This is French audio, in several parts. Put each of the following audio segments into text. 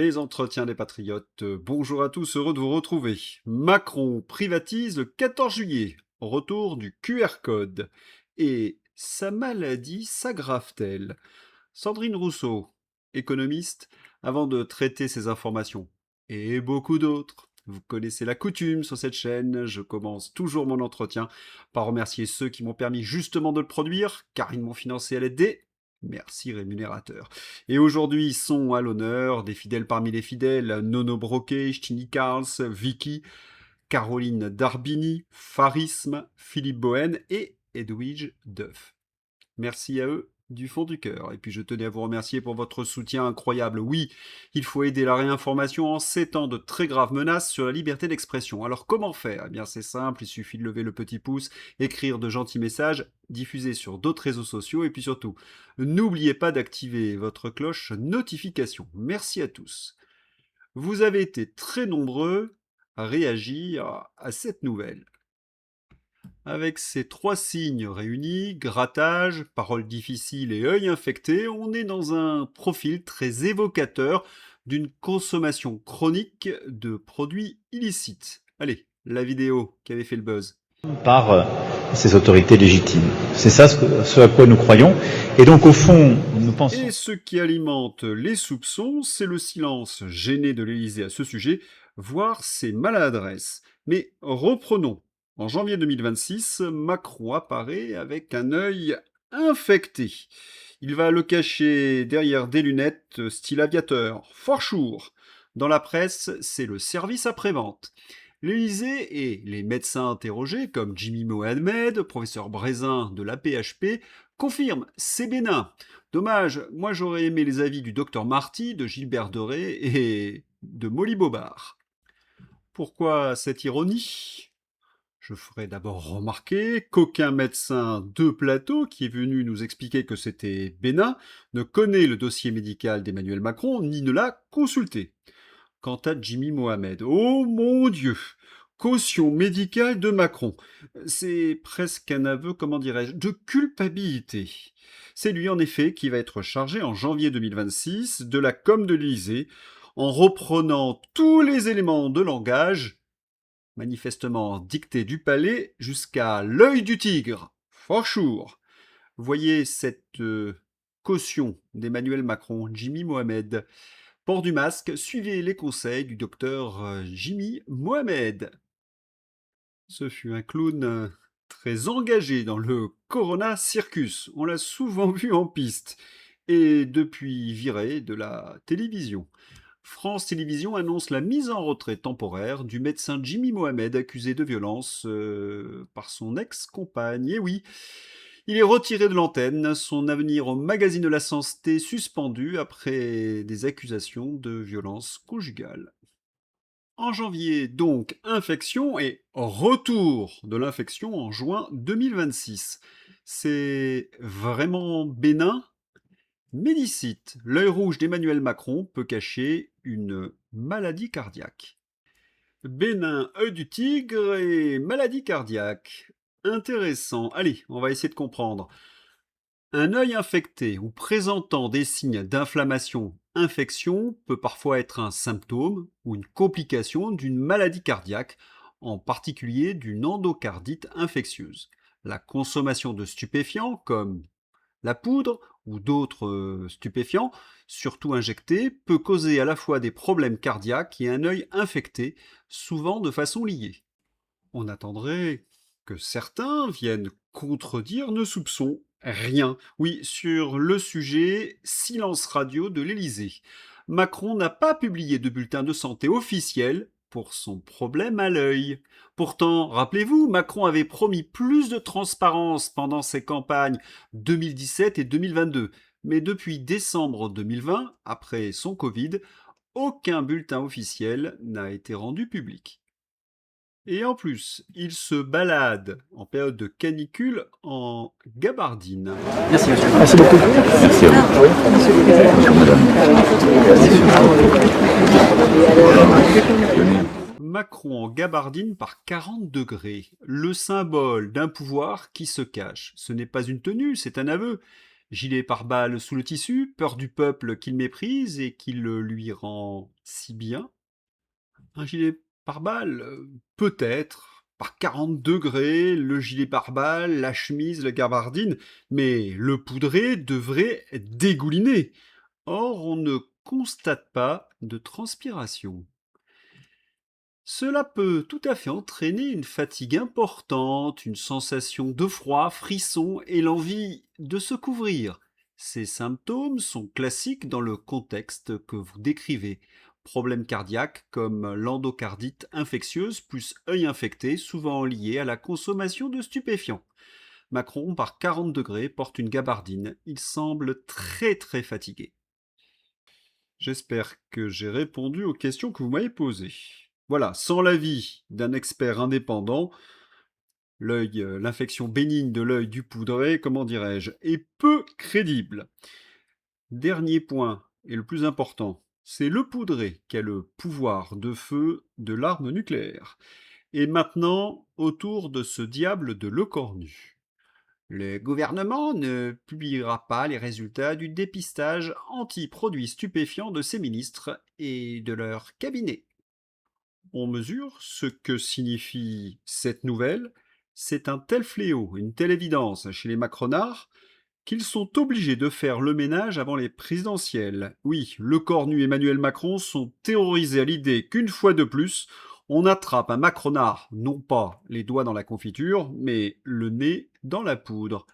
Les entretiens des patriotes. Bonjour à tous, heureux de vous retrouver. Macron privatise le 14 juillet. Retour du QR code. Et sa maladie s'aggrave-t-elle? Sandrine Rousseau, économiste, avant de traiter ces informations. Et beaucoup d'autres. Vous connaissez la coutume sur cette chaîne, je commence toujours mon entretien par remercier ceux qui m'ont permis justement de le produire, car ils m'ont financé à l'aide des... Merci rémunérateur. Et aujourd'hui sont à l'honneur des fidèles parmi les fidèles, Nono Broquet, Stini Karls, Vicky, Caroline Darbini, Farisme, Philippe Bohen et Edwige Duff. Merci à eux du fond du cœur. Et puis je tenais à vous remercier pour votre soutien incroyable. Oui, il faut aider la réinformation en ces temps de très graves menaces sur la liberté d'expression. Alors comment faire? Eh bien c'est simple, il suffit de lever le petit pouce, écrire de gentils messages, diffuser sur d'autres réseaux sociaux et puis surtout, n'oubliez pas d'activer votre cloche notification. Merci à tous. Vous avez été très nombreux à réagir à cette nouvelle. Avec ces trois signes réunis, grattage, paroles difficiles et œil infecté, on est dans un profil très évocateur d'une consommation chronique de produits illicites. Allez, la vidéo qui avait fait le buzz. Par ces autorités légitimes. C'est ça ce à quoi nous croyons. Et donc au fond, nous pensons... Et ce qui alimente les soupçons, c'est le silence gêné de l'Élysée à ce sujet, voire ses maladresses. Mais reprenons. En janvier 2026, Macron apparaît avec un œil infecté. Il va le cacher derrière des lunettes style aviateur, fort chour. Dans la presse, c'est le service après-vente. L'Élysée et les médecins interrogés, comme Jimmy Mohamed, professeur Brézin de l'AP-HP, confirment, c'est bénin. Dommage, moi j'aurais aimé les avis du docteur Marty, de Gilbert Doré et de Molly Bobard. Pourquoi cette ironie? Je ferai d'abord remarquer qu'aucun médecin de plateau qui est venu nous expliquer que c'était bénin ne connaît le dossier médical d'Emmanuel Macron ni ne l'a consulté. Quant à Jimmy Mohamed, oh mon Dieu, caution médicale de Macron. C'est presque un aveu, comment dirais-je, de culpabilité. C'est lui en effet qui va être chargé en janvier 2026 de la com de l'Élysée en reprenant tous les éléments de langage manifestement dicté du palais jusqu'à l'œil du tigre. Fort chour. Voyez cette caution d'Emmanuel Macron, Jimmy Mohamed. Port du masque, suivez les conseils du docteur Jimmy Mohamed. Ce fut un clown très engagé dans le Corona Circus. On l'a souvent vu en piste. Et depuis viré de la télévision. France Télévisions annonce la mise en retrait temporaire du médecin Jimmy Mohamed accusé de violence par son ex-compagne. Et oui, il est retiré de l'antenne, son avenir au magazine de la santé suspendu après des accusations de violence conjugale. En janvier, donc, infection et retour de l'infection en juin 2026. C'est vraiment bénin? Médicite, l'œil rouge d'Emmanuel Macron peut cacher une maladie cardiaque. Bénin, œil du tigre et maladie cardiaque. Intéressant. Allez, on va essayer de comprendre. Un œil infecté ou présentant des signes d'inflammation, infection peut parfois être un symptôme ou une complication d'une maladie cardiaque, en particulier d'une endocardite infectieuse. La consommation de stupéfiants comme la poudre ou d'autres stupéfiants, surtout injectés, peut causer à la fois des problèmes cardiaques et un œil infecté, souvent de façon liée. On attendrait que certains viennent contredire nos soupçons. Rien. Oui, sur le sujet, silence radio de l'Élysée. Macron n'a pas publié de bulletin de santé officiel pour son problème à l'œil. Pourtant, rappelez-vous, Macron avait promis plus de transparence pendant ses campagnes 2017 et 2022. Mais depuis décembre 2020, après son Covid, aucun bulletin officiel n'a été rendu public. Et en plus, il se balade en période de canicule en gabardine. Merci monsieur. Merci beaucoup. Merci à vous. Macron en gabardine par 40 degrés, le symbole d'un pouvoir qui se cache. Ce n'est pas une tenue, c'est un aveu. Gilet pare-balles sous le tissu, peur du peuple qu'il méprise et qui le lui rend si bien. Un gilet pare-balles, peut-être, par 40 degrés, le gilet pare-balles, la chemise, la gabardine, mais le poudré devrait dégouliner. Or, on ne constate pas de transpiration. Cela peut tout à fait entraîner une fatigue importante, une sensation de froid, frisson et l'envie de se couvrir. Ces symptômes sont classiques dans le contexte que vous décrivez. Problèmes cardiaques comme l'endocardite infectieuse plus œil infecté, souvent liés à la consommation de stupéfiants. Macron, par 40 degrés, porte une gabardine. Il semble très fatigué. J'espère que j'ai répondu aux questions que vous m'avez posées. Voilà, sans l'avis d'un expert indépendant, l'infection bénigne de l'œil du poudré, comment dirais-je, est peu crédible. Dernier point, et le plus important, c'est le poudré qui a le pouvoir de feu de l'arme nucléaire. Et maintenant, autour de ce diable de Lecornu. Le gouvernement ne publiera pas les résultats du dépistage anti-produits stupéfiants de ses ministres et de leur cabinet. On mesure ce que signifie cette nouvelle. C'est un tel fléau, une telle évidence chez les macronards qu'ils sont obligés de faire le ménage avant les présidentielles. Oui, le cornu et Emmanuel Macron sont terrorisés à l'idée qu'une fois de plus, on attrape un macronard, non pas les doigts dans la confiture, mais le nez dans la poudre.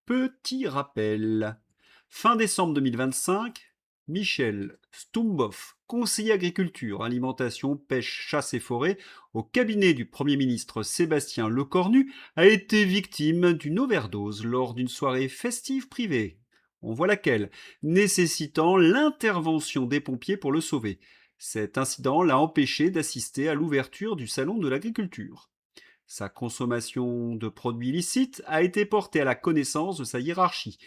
Petit rappel. Fin décembre 2025, Michel Stumboff, conseiller agriculture, alimentation, pêche, chasse et forêt au cabinet du Premier ministre Sébastien Lecornu, a été victime d'une overdose lors d'une soirée festive privée. On voit laquelle, nécessitant l'intervention des pompiers pour le sauver. Cet incident l'a empêché d'assister à l'ouverture du salon de l'agriculture. Sa consommation de produits illicites a été portée à la connaissance de sa hiérarchie,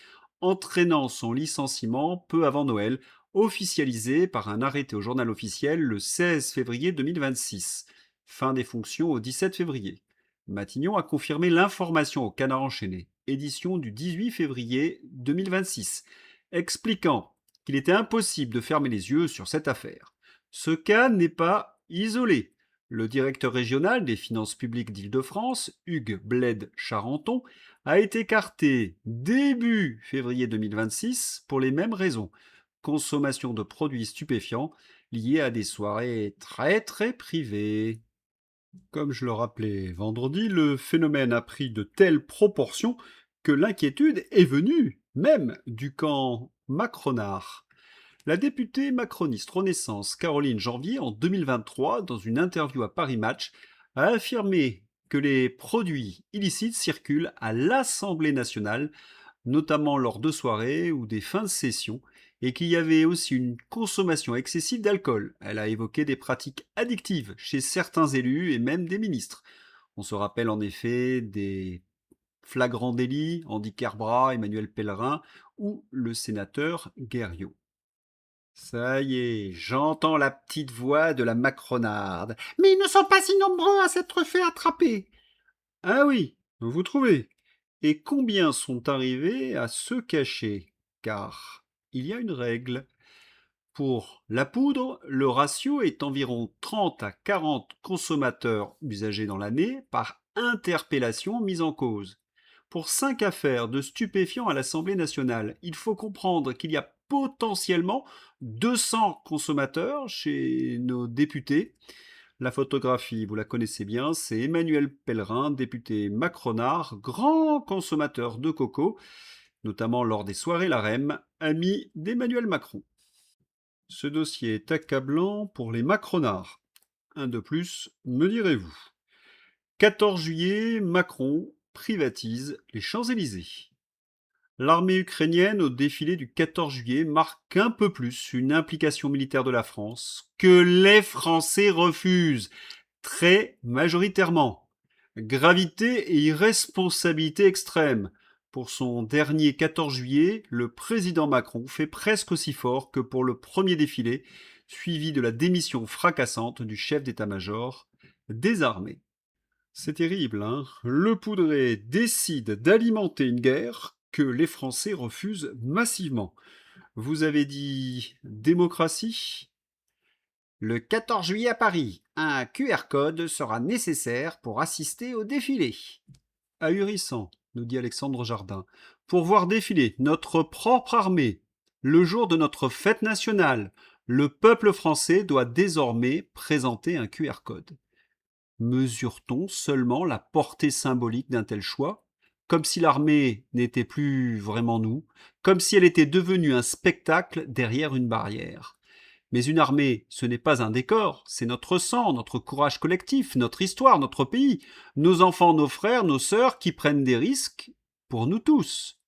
entraînant son licenciement peu avant Noël, officialisé par un arrêté au journal officiel le 16 février 2026. Fin des fonctions au 17 février. Matignon a confirmé l'information au Canard enchaîné, édition du 18 février 2026, expliquant qu'il était impossible de fermer les yeux sur cette affaire. Ce cas n'est pas isolé. Le directeur régional des finances publiques d'Île-de-France, Hugues Bled Charenton, a été écarté début février 2026 pour les mêmes raisons. Consommation de produits stupéfiants liés à des soirées très privées. Comme je le rappelais vendredi, le phénomène a pris de telles proportions que l'inquiétude est venue, même du camp macronard. La députée macroniste Renaissance Caroline Janvier, en 2023, dans une interview à Paris Match, a affirmé que les produits illicites circulent à l'Assemblée nationale, notamment lors de soirées ou des fins de session, et qu'il y avait aussi une consommation excessive d'alcool. Elle a évoqué des pratiques addictives chez certains élus et même des ministres. On se rappelle en effet des flagrants délits, Andy Kerbrat, Emmanuel Pellerin ou le sénateur Guerriau. Ça y est, j'entends la petite voix de la macronarde. Mais ils ne sont pas si nombreux à s'être fait attraper. Ah oui, vous trouvez. Et combien sont arrivés à se cacher? Car il y a une règle. Pour la poudre, le ratio est environ 30 à 40 consommateurs usagers dans l'année par interpellation mise en cause. Pour 5 affaires de stupéfiants à l'Assemblée nationale, il faut comprendre qu'il y a potentiellement 200 consommateurs chez nos députés. La photographie, vous la connaissez bien, c'est Emmanuel Pellerin, député macronard, grand consommateur de coco, notamment lors des soirées LAREM, ami d'Emmanuel Macron. Ce dossier est accablant pour les macronards. Un de plus, me direz-vous. 14 juillet, Macron privatise les Champs-Élysées. L'armée ukrainienne au défilé du 14 juillet marque un peu plus une implication militaire de la France que les Français refusent, très majoritairement. Gravité et irresponsabilité extrême. Pour son dernier 14 juillet, le président Macron fait presque aussi fort que pour le premier défilé, suivi de la démission fracassante du chef d'état-major des armées. C'est terrible, hein. Le poudré décide d'alimenter une guerre que les Français refusent massivement. Vous avez dit démocratie? Le 14 juillet à Paris, un QR code sera nécessaire pour assister au défilé. Ahurissant, nous dit Alexandre Jardin, pour voir défiler notre propre armée. Le jour de notre fête nationale, le peuple français doit désormais présenter un QR code. Mesure-t-on seulement la portée symbolique d'un tel choix? Comme si l'armée n'était plus vraiment nous, comme si elle était devenue un spectacle derrière une barrière. Mais une armée, ce n'est pas un décor, c'est notre sang, notre courage collectif, notre histoire, notre pays, nos enfants, nos frères, nos sœurs qui prennent des risques pour nous tous.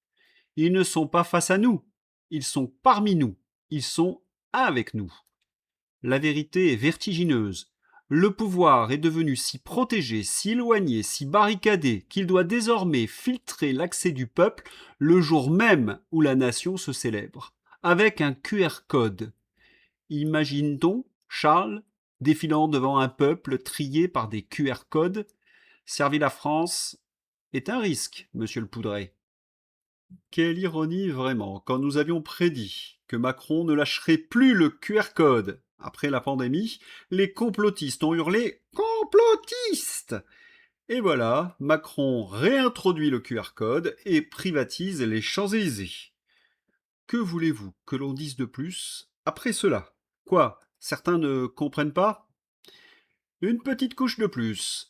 Ils ne sont pas face à nous, ils sont parmi nous, ils sont avec nous. La vérité est vertigineuse. Le pouvoir est devenu si protégé, si éloigné, si barricadé qu'il doit désormais filtrer l'accès du peuple le jour même où la nation se célèbre, avec un QR code. Imagine-t-on Charles défilant devant un peuple trié par des QR codes? Servir la France est un risque, monsieur le Poudret. Quelle ironie vraiment, quand nous avions prédit que Macron ne lâcherait plus le QR code. Après la pandémie, les complotistes ont hurlé complotistes. Et voilà, Macron réintroduit le QR code et privatise les Champs-Élysées. Que voulez-vous que l'on dise de plus après cela? Quoi? Certains ne comprennent pas? Une petite couche de plus.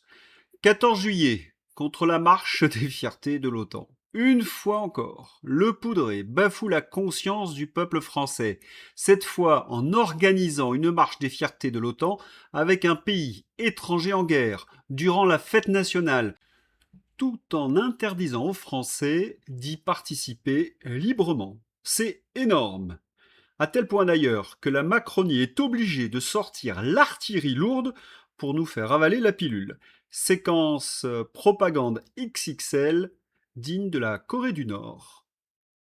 14 juillet, contre la marche des fiertés de l'OTAN. Une fois encore, le Poudret bafoue la conscience du peuple français, cette fois en organisant une marche des fiertés de l'OTAN avec un pays étranger en guerre, durant la fête nationale, tout en interdisant aux Français d'y participer librement. C'est énorme. À tel point d'ailleurs que la Macronie est obligée de sortir l'artillerie lourde pour nous faire avaler la pilule. Séquence propagande XXL digne de la Corée du Nord.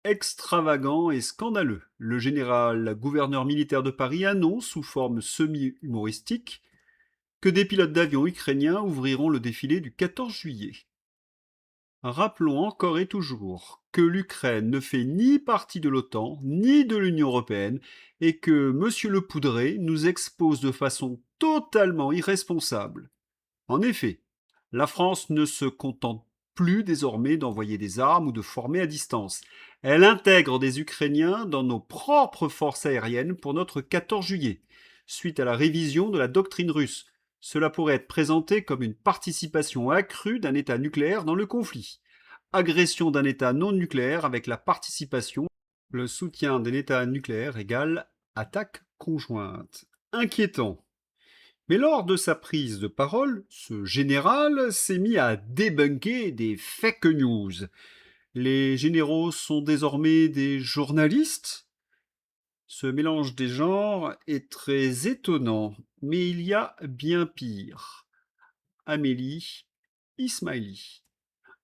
Extravagant et scandaleux, le général gouverneur militaire de Paris annonce sous forme semi-humoristique que des pilotes d'avions ukrainiens ouvriront le défilé du 14 juillet. Rappelons encore et toujours que l'Ukraine ne fait ni partie de l'OTAN, ni de l'Union européenne, et que M. Le Poudret nous expose de façon totalement irresponsable. En effet, la France ne se contente plus désormais d'envoyer des armes ou de former à distance. Elle intègre des Ukrainiens dans nos propres forces aériennes pour notre 14 juillet, suite à la révision de la doctrine russe. Cela pourrait être présenté comme une participation accrue d'un État nucléaire dans le conflit. Agression d'un État non nucléaire avec la participation, le soutien d'un État nucléaire égale attaque conjointe. Inquiétant. Mais lors de sa prise de parole, ce général s'est mis à débunker des fake news. Les généraux sont désormais des journalistes? Ce mélange des genres est très étonnant, mais il y a bien pire. Amélie Ismaili.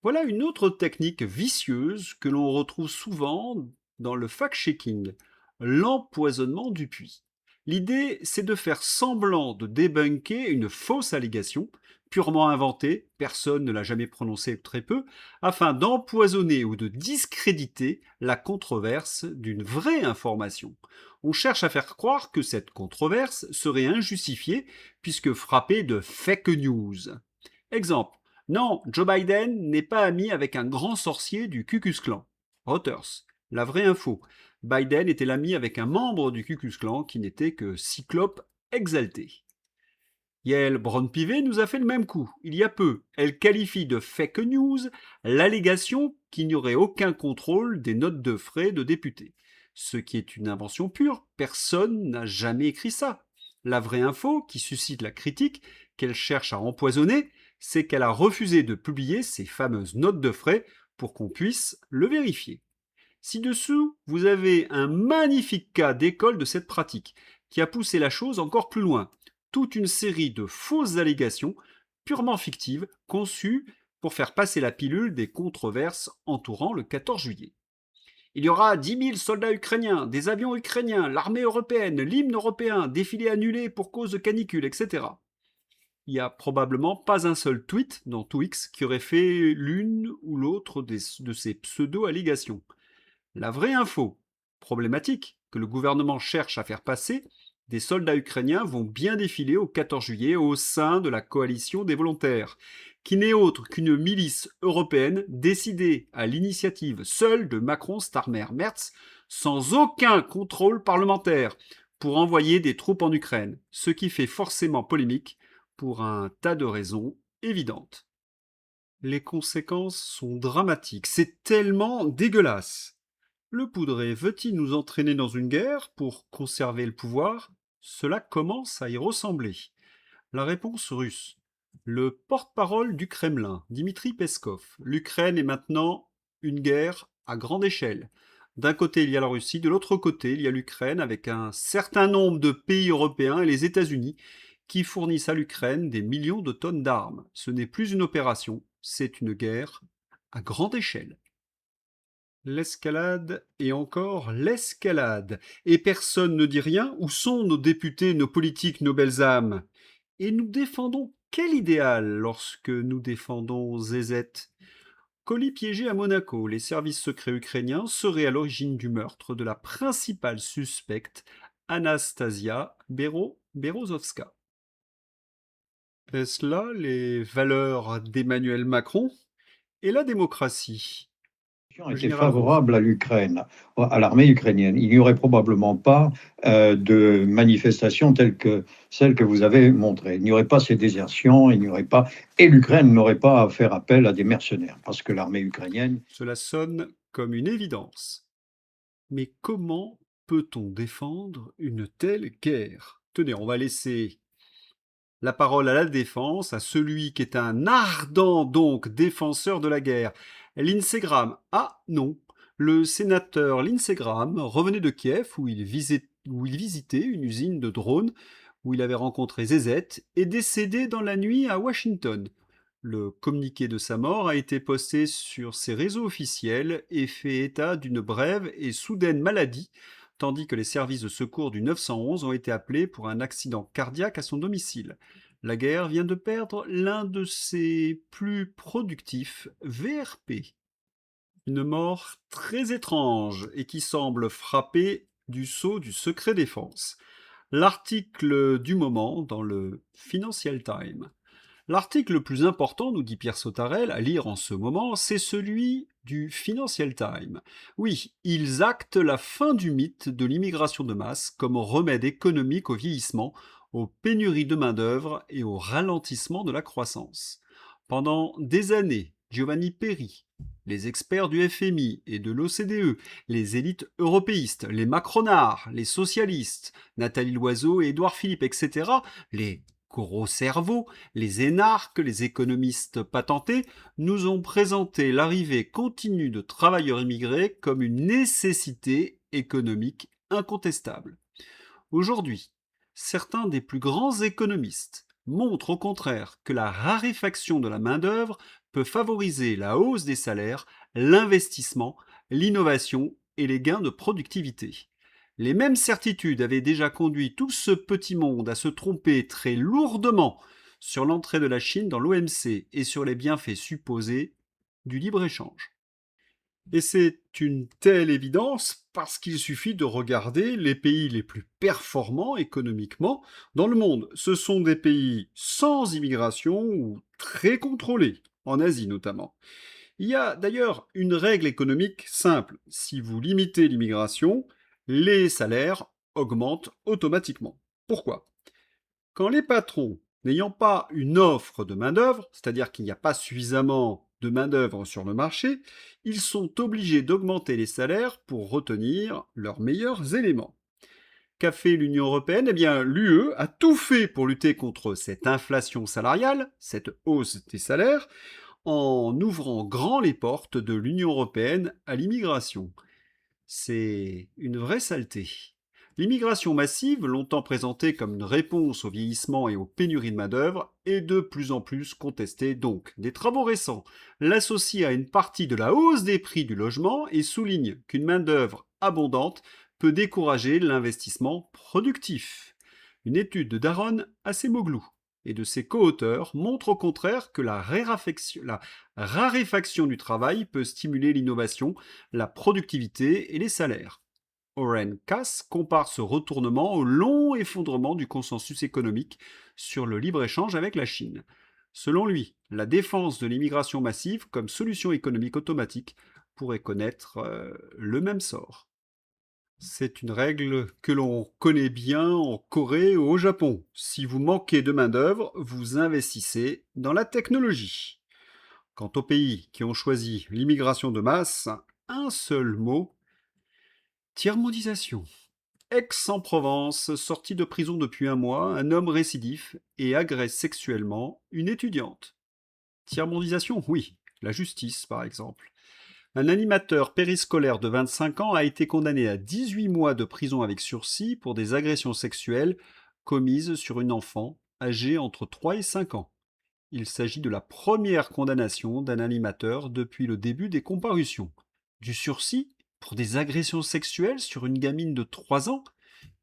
Voilà une autre technique vicieuse que l'on retrouve souvent dans le fact-checking, l'empoisonnement du puits. L'idée, c'est de faire semblant de débunker une fausse allégation, purement inventée, personne ne l'a jamais prononcée très peu, afin d'empoisonner ou de discréditer la controverse d'une vraie information. On cherche à faire croire que cette controverse serait injustifiée puisque frappée de fake news. Exemple. Non, Joe Biden n'est pas ami avec un grand sorcier du Ku Klux Klan. Reuters. La vraie info. Biden était l'ami avec un membre du Ku Klux Klan qui n'était que cyclope exalté. Yael Braun-Pivet nous a fait le même coup, il y a peu. Elle qualifie de fake news l'allégation qu'il n'y aurait aucun contrôle des notes de frais de députés. Ce qui est une invention pure, personne n'a jamais écrit ça. La vraie info, qui suscite la critique, qu'elle cherche à empoisonner, c'est qu'elle a refusé de publier ces fameuses notes de frais pour qu'on puisse le vérifier. Ci-dessous, vous avez un magnifique cas d'école de cette pratique, qui a poussé la chose encore plus loin. Toute une série de fausses allégations, purement fictives, conçues pour faire passer la pilule des controverses entourant le 14 juillet. Il y aura 10 000 soldats ukrainiens, des avions ukrainiens, l'armée européenne, l'hymne européen, défilé annulé pour cause de canicule, etc. Il n'y a probablement pas un seul tweet dans Twix qui aurait fait l'une ou l'autre de ces pseudo-allégations. La vraie info, problématique, que le gouvernement cherche à faire passer, des soldats ukrainiens vont bien défiler au 14 juillet au sein de la coalition des volontaires, qui n'est autre qu'une milice européenne décidée à l'initiative seule de Macron Starmer Merz, sans aucun contrôle parlementaire, pour envoyer des troupes en Ukraine, ce qui fait forcément polémique pour un tas de raisons évidentes. Les conséquences sont dramatiques, c'est tellement dégueulasse. Le Poudré veut-il nous entraîner dans une guerre pour conserver le pouvoir? Cela commence à y ressembler. La réponse russe. Le porte-parole du Kremlin, Dmitri Peskov. L'Ukraine est maintenant une guerre à grande échelle. D'un côté, il y a la Russie, de l'autre côté, il y a l'Ukraine avec un certain nombre de pays européens et les États-Unis qui fournissent à l'Ukraine des millions de tonnes d'armes. Ce n'est plus une opération, c'est une guerre à grande échelle. L'escalade et encore l'escalade. Et personne ne dit rien. Où sont nos députés, nos politiques, nos belles âmes? Et nous défendons quel idéal lorsque nous défendons ZZ? Colis piégé à Monaco, les services secrets ukrainiens seraient à l'origine du meurtre de la principale suspecte, Anastasia Berezovska. Est-ce là les valeurs d'Emmanuel Macron et la démocratie? Le Était général Roux. favorable à l'Ukraine, à l'armée ukrainienne. Il n'y aurait probablement pas de manifestations telles que celles que vous avez montrées. Il n'y aurait pas ces désertions, il n'y aurait pas, et l'Ukraine n'aurait pas à faire appel à des mercenaires, parce que l'armée ukrainienne. Cela sonne comme une évidence. Mais comment peut-on défendre une telle guerre? Tenez, on va laisser la parole à la défense, à celui qui est un ardent donc défenseur de la guerre. Lindsey Graham. Ah non, le sénateur Lindsey Graham revenait de Kiev où il visitait une usine de drones où il avait rencontré ZZ et décédé dans la nuit à Washington. Le communiqué de sa mort a été posté sur ses réseaux officiels et fait état d'une brève et soudaine maladie, tandis que les services de secours du 911 ont été appelés pour un accident cardiaque à son domicile. La guerre vient de perdre l'un de ses plus productifs VRP. Une mort très étrange et qui semble frapper du sceau du secret défense. L'article du moment dans le Financial Times. L'article le plus important, nous dit Pierre Sautarel, à lire en ce moment, c'est celui du Financial Times. Oui, ils actent la fin du mythe de l'immigration de masse comme remède économique au vieillissement, aux pénuries de main-d'œuvre et au ralentissement de la croissance. Pendant des années, Giovanni Perri, les experts du FMI et de l'OCDE, les élites européistes, les macronards, les socialistes, Nathalie Loiseau et Édouard Philippe, etc., les gros cerveaux, les énarques, les économistes patentés, nous ont présenté l'arrivée continue de travailleurs immigrés comme une nécessité économique incontestable. Aujourd'hui, certains des plus grands économistes montrent au contraire que la raréfaction de la main-d'œuvre peut favoriser la hausse des salaires, l'investissement, l'innovation et les gains de productivité. Les mêmes certitudes avaient déjà conduit tout ce petit monde à se tromper très lourdement sur l'entrée de la Chine dans l'OMC et sur les bienfaits supposés du libre-échange. Et c'est une telle évidence parce qu'il suffit de regarder les pays les plus performants économiquement dans le monde. Ce sont des pays sans immigration ou très contrôlés, en Asie notamment. Il y a d'ailleurs une règle économique simple. Si vous limitez l'immigration, les salaires augmentent automatiquement. Pourquoi? Quand les patrons, n'ayant pas une offre de main-d'œuvre, c'est-à-dire qu'il n'y a pas suffisamment de main-d'œuvre sur le marché, ils sont obligés d'augmenter les salaires pour retenir leurs meilleurs éléments. Qu'a fait l'Union européenne? Eh bien, l'UE a tout fait pour lutter contre cette inflation salariale, cette hausse des salaires, en ouvrant grand les portes de l'Union européenne à l'immigration. C'est une vraie saleté. L'immigration massive, longtemps présentée comme une réponse au vieillissement et aux pénuries de main-d'œuvre, est de plus en plus contestée donc. Des travaux récents l'associent à une partie de la hausse des prix du logement et soulignent qu'une main-d'œuvre abondante peut décourager l'investissement productif. Une étude de Daron à Semoglu. et de ses co-auteurs montre au contraire que la raréfaction du travail peut stimuler l'innovation, la productivité et les salaires. Oren Cass compare ce retournement au long effondrement du consensus économique sur le libre-échange avec la Chine. Selon lui, la défense de l'immigration massive comme solution économique automatique pourrait connaître le même sort. C'est une règle que l'on connaît bien en Corée ou au Japon. Si vous manquez de main-d'œuvre, vous investissez dans la technologie. Quant aux pays qui ont choisi l'immigration de masse, un seul mot: tiers-mondisation. Aix-en-Provence, sorti de prison depuis un mois, un homme récidif et agresse sexuellement une étudiante. Tiers-mondisation, oui. La justice, par exemple. Un animateur périscolaire de 25 ans a été condamné à 18 mois de prison avec sursis pour des agressions sexuelles commises sur une enfant âgée entre 3 et 5 ans. Il s'agit de la première condamnation d'un animateur depuis le début des comparutions. Du sursis pour des agressions sexuelles sur une gamine de 3 ans?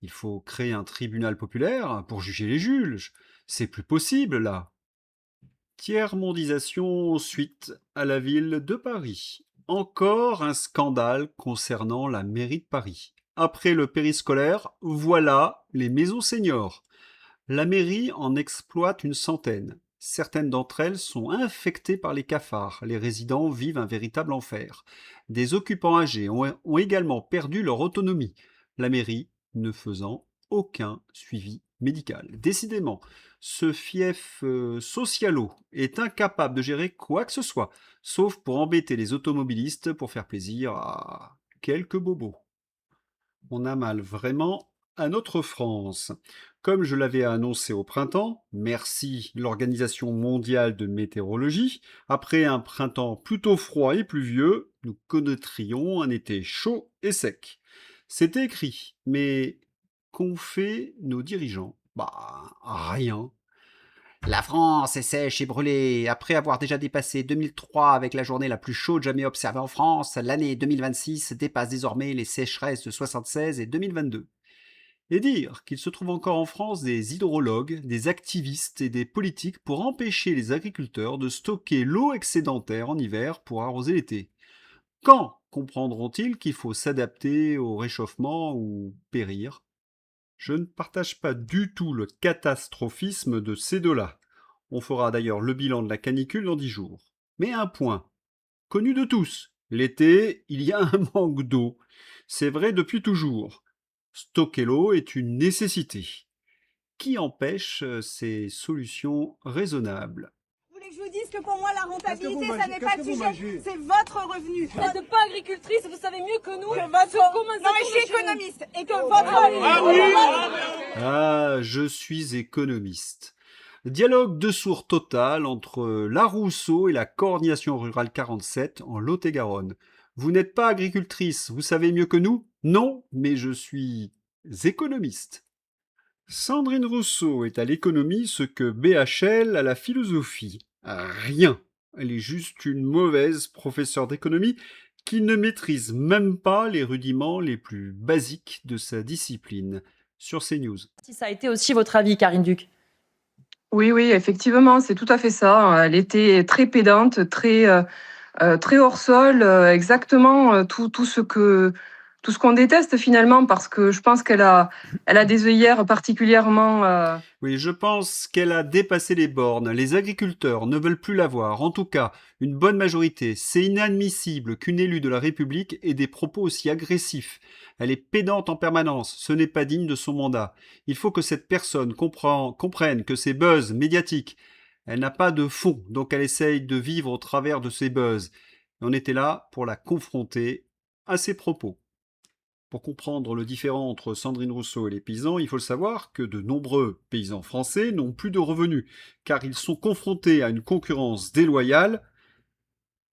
Il faut créer un tribunal populaire pour juger les juges. C'est plus possible, là. Tiers-mondisation suite à la ville de Paris. Encore un scandale concernant la mairie de Paris. Après le périscolaire, voilà les maisons seniors. La mairie en exploite une centaine. Certaines d'entre elles sont infectées par les cafards. Les résidents vivent un véritable enfer. Des occupants âgés ont également perdu leur autonomie. La mairie ne faisant aucun suivi médical. Décidément, ce fief socialo est incapable de gérer quoi que ce soit, sauf pour embêter les automobilistes pour faire plaisir à quelques bobos. On a mal vraiment à notre France. Comme je l'avais annoncé au printemps, merci l'Organisation mondiale de météorologie, après un printemps plutôt froid et pluvieux, nous connaîtrions un été chaud et sec. C'était écrit, mais qu'ont fait nos dirigeants? Bah, rien. La France est sèche et brûlée. Après avoir déjà dépassé 2003 avec la journée la plus chaude jamais observée en France, l'année 2026 dépasse désormais les sécheresses de 76 et 2022. Et dire qu'il se trouve encore en France des hydrologues, des activistes et des politiques pour empêcher les agriculteurs de stocker l'eau excédentaire en hiver pour arroser l'été. Quand comprendront-ils qu'il faut s'adapter au réchauffement ou périr? Je ne partage pas du tout le catastrophisme de ces deux-là. On fera d'ailleurs le bilan de la canicule dans 10 jours. Mais un point, connu de tous, l'été, il y a un manque d'eau. C'est vrai depuis toujours. Stocker l'eau est une nécessité. Qui empêche ces solutions raisonnables? Vous voulez que je vous dise que pour moi la rentabilité, ça n'est pas Qu'est-ce le que vous sujet, mangez c'est votre revenu. Vous n'êtes pas agricultrice, vous savez mieux que nous. Que votre... Comment ça Non mais je suis marche chez nous économiste et que votre... Ah, je suis économiste. Dialogue de sourds total entre Larousseau et la Coordination rurale 47 en Lot-et-Garonne. Vous n'êtes pas agricultrice, vous savez mieux que nous? Non, mais je suis économiste. Sandrine Rousseau est à l'économie ce que BHL à la philosophie. Rien. Elle est juste une mauvaise professeure d'économie qui ne maîtrise même pas les rudiments les plus basiques de sa discipline. Sur CNews. Si ça a été aussi votre avis, Karine Duc. Oui, oui, effectivement, c'est tout à fait ça. Elle était très pédante, très hors sol, exactement tout ce qu'on déteste finalement, parce que je pense elle a des œillères particulièrement. Oui, je pense qu'elle a dépassé les bornes. Les agriculteurs ne veulent plus la voir. En tout cas, une bonne majorité. C'est inadmissible qu'une élue de la République ait des propos aussi agressifs. Elle est pédante en permanence. Ce n'est pas digne de son mandat. Il faut que cette personne comprenne que ces buzz médiatiques, elle n'a pas de fond, donc elle essaye de vivre au travers de ces buzz. Et on était là pour la confronter à ses propos. Pour comprendre le différend entre Sandrine Rousseau et les paysans, il faut le savoir que de nombreux paysans français n'ont plus de revenus, car ils sont confrontés à une concurrence déloyale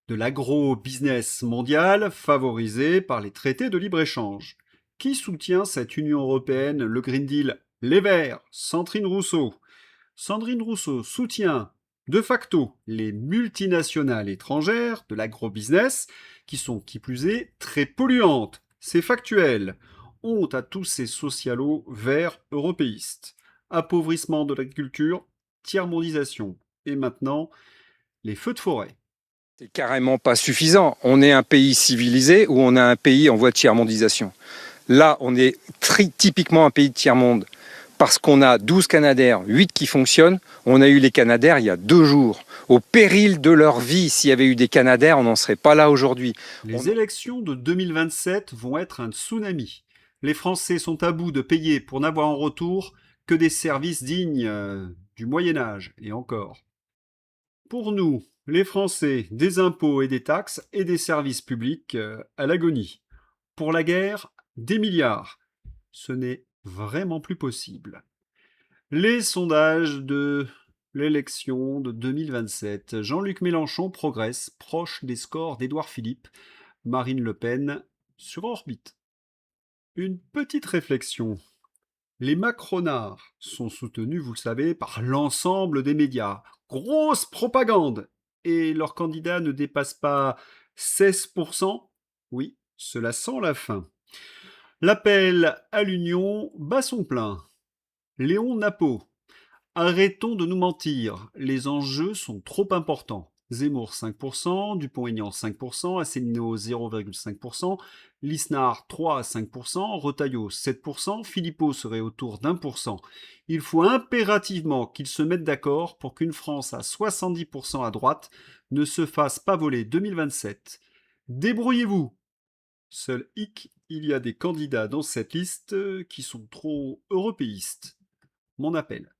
de l'agro-business mondial favorisé par les traités de libre-échange. Qui soutient cette Union européenne, le Green Deal, les Verts, Sandrine Rousseau? Sandrine Rousseau soutient de facto les multinationales étrangères de l'agro-business, qui sont qui plus est très polluantes. C'est factuel. Honte à tous ces socialos verts européistes. Appauvrissement de l'agriculture, tiers-mondisation. Et maintenant, les feux de forêt. C'est carrément pas suffisant. On est un pays civilisé ou on est un pays en voie de tiers-mondisation. Là, on est typiquement un pays de tiers-monde parce qu'on a 12 Canadair, 8 qui fonctionnent. On a eu les Canadair il y a 2 jours. Au péril de leur vie, s'il y avait eu des Canadair, on n'en serait pas là aujourd'hui. Les élections de 2027 vont être un tsunami. Les Français sont à bout de payer pour n'avoir en retour que des services dignes du Moyen-Âge, et encore. Pour nous, les Français, des impôts et des taxes et des services publics à l'agonie. Pour la guerre, des milliards. Ce n'est vraiment plus possible. Les sondages de l'élection de 2027. Jean-Luc Mélenchon progresse, proche des scores d'Édouard Philippe. Marine Le Pen sur orbite. Une petite réflexion. Les macronards sont soutenus, vous le savez, par l'ensemble des médias. Grosse propagande. Et leur candidat ne dépasse pas 16%. Oui, cela sent la fin. L'appel à l'union bat son plein. Léon Napo. Arrêtons de nous mentir, les enjeux sont trop importants. Zemmour 5%, Dupont-Aignan 5%, Asselineau 0,5%, Lisnard 3 à 5%, Retailleau 7%, Philippot serait autour d'1%. Il faut impérativement qu'ils se mettent d'accord pour qu'une France à 70% à droite ne se fasse pas voler 2027. Débrouillez-vous. Seul hic, il y a des candidats dans cette liste qui sont trop européistes. Mon appel.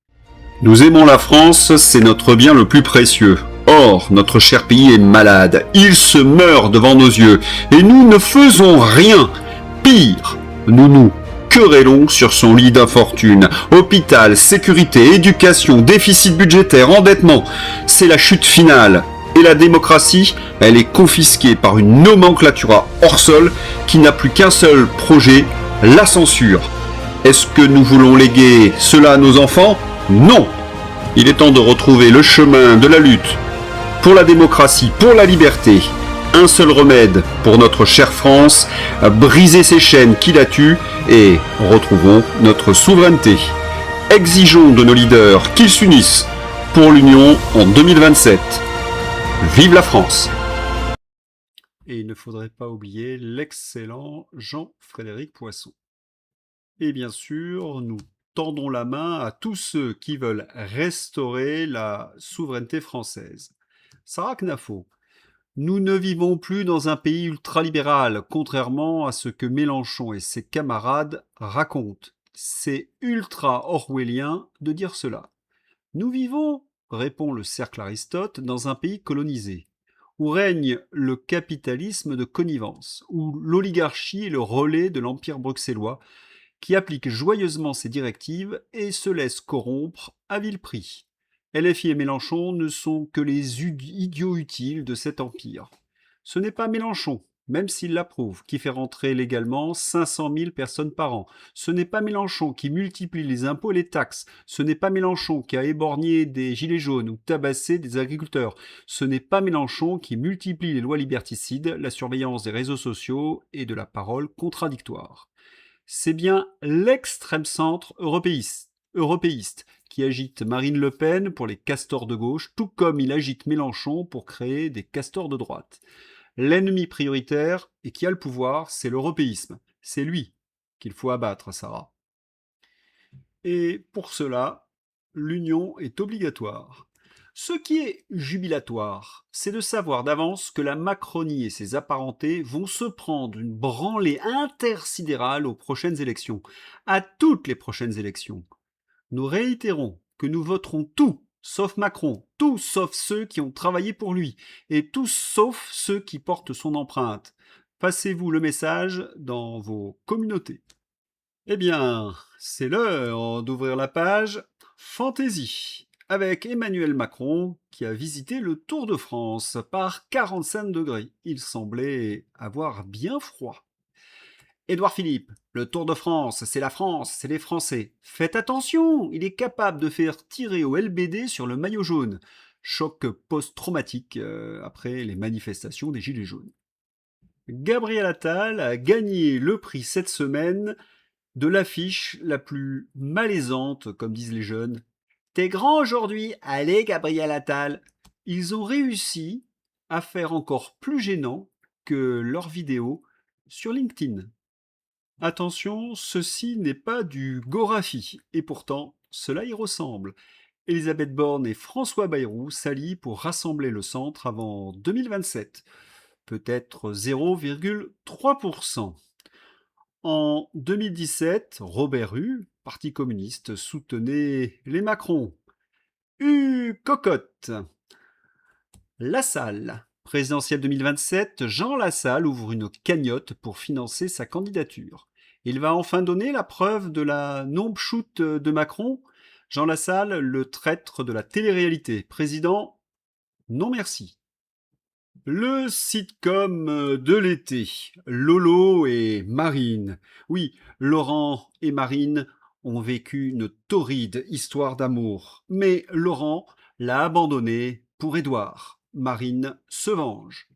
Nous aimons la France, c'est notre bien le plus précieux. Or, notre cher pays est malade, il se meurt devant nos yeux, et nous ne faisons rien. Pire, nous nous querellons sur son lit d'infortune. Hôpital, sécurité, éducation, déficit budgétaire, endettement, c'est la chute finale. Et la démocratie, elle est confisquée par une nomenclatura hors sol qui n'a plus qu'un seul projet, la censure. Est-ce que nous voulons léguer cela à nos enfants ? Non. Il est temps de retrouver le chemin de la lutte pour la démocratie, pour la liberté. Un seul remède pour notre chère France, briser ces chaînes qui la tuent et retrouvons notre souveraineté. Exigeons de nos leaders qu'ils s'unissent pour l'Union en 2027. Vive la France! Et il ne faudrait pas oublier l'excellent Jean-Frédéric Poisson. Et bien sûr, nous tendons la main à tous ceux qui veulent restaurer la souveraineté française. Sarah Knafo, nous ne vivons plus dans un pays ultralibéral, contrairement à ce que Mélenchon et ses camarades racontent. C'est ultra-orwellien de dire cela. Nous vivons, répond le cercle Aristote, dans un pays colonisé, où règne le capitalisme de connivence, où l'oligarchie est le relais de l'empire bruxellois, qui applique joyeusement ses directives et se laisse corrompre à vil prix. LFI et Mélenchon ne sont que les idiots utiles de cet empire. Ce n'est pas Mélenchon, même s'il l'approuve, qui fait rentrer légalement 500 000 personnes par an. Ce n'est pas Mélenchon qui multiplie les impôts et les taxes. Ce n'est pas Mélenchon qui a éborgné des gilets jaunes ou tabassé des agriculteurs. Ce n'est pas Mélenchon qui multiplie les lois liberticides, la surveillance des réseaux sociaux et de la parole contradictoire. C'est bien l'extrême centre européiste qui agite Marine Le Pen pour les castors de gauche, tout comme il agite Mélenchon pour créer des castors de droite. L'ennemi prioritaire et qui a le pouvoir, c'est l'européisme. C'est lui qu'il faut abattre, Sarah. Et pour cela, l'union est obligatoire. Ce qui est jubilatoire, c'est de savoir d'avance que la Macronie et ses apparentés vont se prendre une branlée intersidérale aux prochaines élections, à toutes les prochaines élections. Nous réitérons que nous voterons tout, sauf Macron, tout sauf ceux qui ont travaillé pour lui, et tous sauf ceux qui portent son empreinte. Passez-vous le message dans vos communautés. Eh bien, c'est l'heure d'ouvrir la page Fantaisie, avec Emmanuel Macron qui a visité le Tour de France par 45 degrés. Il semblait avoir bien froid. Édouard Philippe, le Tour de France, c'est la France, c'est les Français. Faites attention, il est capable de faire tirer au LBD sur le maillot jaune. Choc post-traumatique après les manifestations des Gilets jaunes. Gabriel Attal a gagné le prix cette semaine de l'affiche la plus malaisante, comme disent les jeunes, T'es grand aujourd'hui, allez Gabriel Attal. Ils ont réussi à faire encore plus gênant que leurs vidéos sur LinkedIn. Attention, ceci n'est pas du Gorafi, et pourtant, cela y ressemble. Elisabeth Borne et François Bayrou s'allient pour rassembler le centre avant 2027, peut-être 0,3%. En 2017, Robert Hue, Parti communiste, soutenait les Macron. Cocotte. Lassalle. Présidentielle 2027, Jean Lassalle ouvre une cagnotte pour financer sa candidature. Il va enfin donner la preuve de la non-pchoute de Macron. Jean Lassalle, le traître de la télé-réalité. Président, non merci. Le sitcom de l'été, Lolo et Marine. Oui, Laurent et Marine ont vécu une torride histoire d'amour. Mais Laurent l'a abandonné pour Édouard. Marine se venge.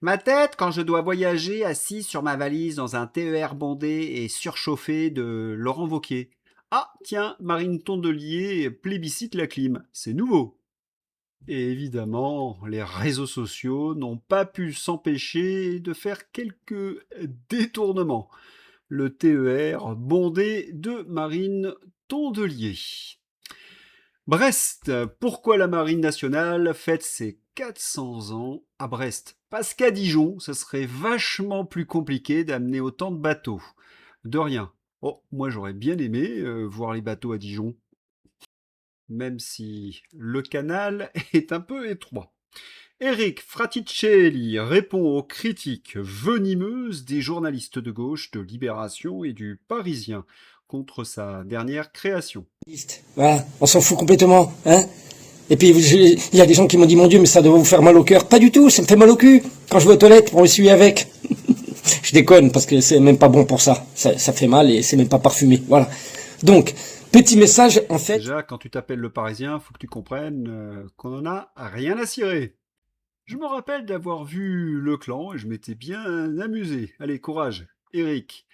Ma tête quand je dois voyager assis sur ma valise dans un TER bondé et surchauffé de Laurent Wauquiez. Ah, tiens, Marine Tondelier plébiscite la clim. C'est nouveau. Et évidemment, les réseaux sociaux n'ont pas pu s'empêcher de faire quelques détournements. Le TER bondé de Marine Tondelier. Brest, pourquoi la Marine nationale fête ses 400 ans à Brest? Parce qu'à Dijon, ce serait vachement plus compliqué d'amener autant de bateaux. De rien. Oh, moi j'aurais bien aimé voir les bateaux à Dijon. Même si le canal est un peu étroit. Eric Fraticelli répond aux critiques venimeuses des journalistes de gauche de Libération et du Parisien contre sa dernière création. Voilà, on s'en fout complètement, hein. Et puis il y a des gens qui m'ont dit, mon Dieu, mais ça doit vous faire mal au cœur. Pas du tout, ça me fait mal au cul quand je vais aux toilettes pour essuyer avec. Je déconne parce que c'est même pas bon pour ça. Ça fait mal et c'est même pas parfumé. Voilà. Donc, petit message, en fait. Déjà, quand tu t'appelles le Parisien, faut que tu comprennes qu'on en a rien à cirer. Je me rappelle d'avoir vu Le Clan et je m'étais bien amusé. Allez, courage, Eric.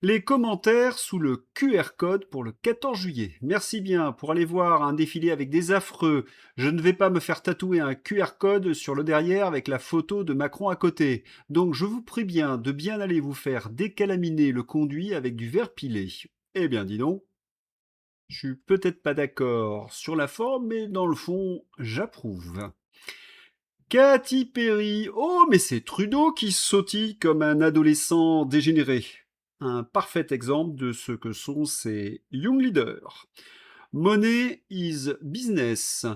Les commentaires sous le QR code pour le 14 juillet. Merci bien pour aller voir un défilé avec des affreux. Je ne vais pas me faire tatouer un QR code sur le derrière avec la photo de Macron à côté. Donc je vous prie bien de bien aller vous faire décalaminer le conduit avec du verre pilé. Eh bien dis donc. Je suis peut-être pas d'accord sur la forme, mais dans le fond, j'approuve. Katy Perry. Oh, mais c'est Trudeau qui sautille comme un adolescent dégénéré. Un parfait exemple de ce que sont ces young leaders. Money is business.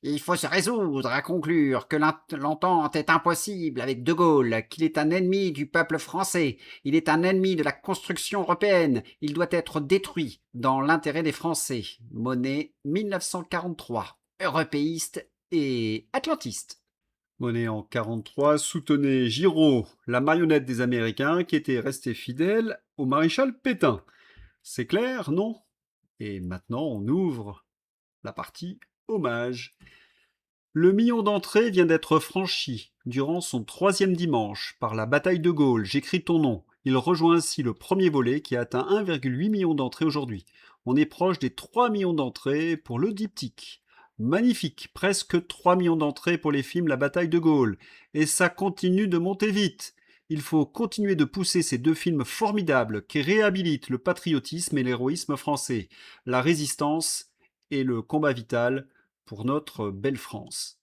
Il faut se résoudre à conclure que l'entente est impossible avec De Gaulle, qu'il est un ennemi du peuple français, il est un ennemi de la construction européenne, il doit être détruit dans l'intérêt des Français. Monnet, 1943, européiste et atlantiste. Monnet en 1943 soutenait Giraud, la marionnette des Américains qui était resté fidèle au maréchal Pétain. C'est clair, non? Et maintenant, on ouvre la partie hommage. Le million d'entrées vient d'être franchi durant son 3e dimanche par la bataille de Gaulle. J'écris ton nom. Il rejoint ainsi le premier volet qui a atteint 1,8 million d'entrées aujourd'hui. On est proche des 3 millions d'entrées pour le diptyque. Magnifique, presque 3 millions d'entrées pour les films La bataille de Gaulle. Et ça continue de monter vite. Il faut continuer de pousser ces 2 films formidables qui réhabilitent le patriotisme et l'héroïsme français, la résistance et le combat vital pour notre belle France.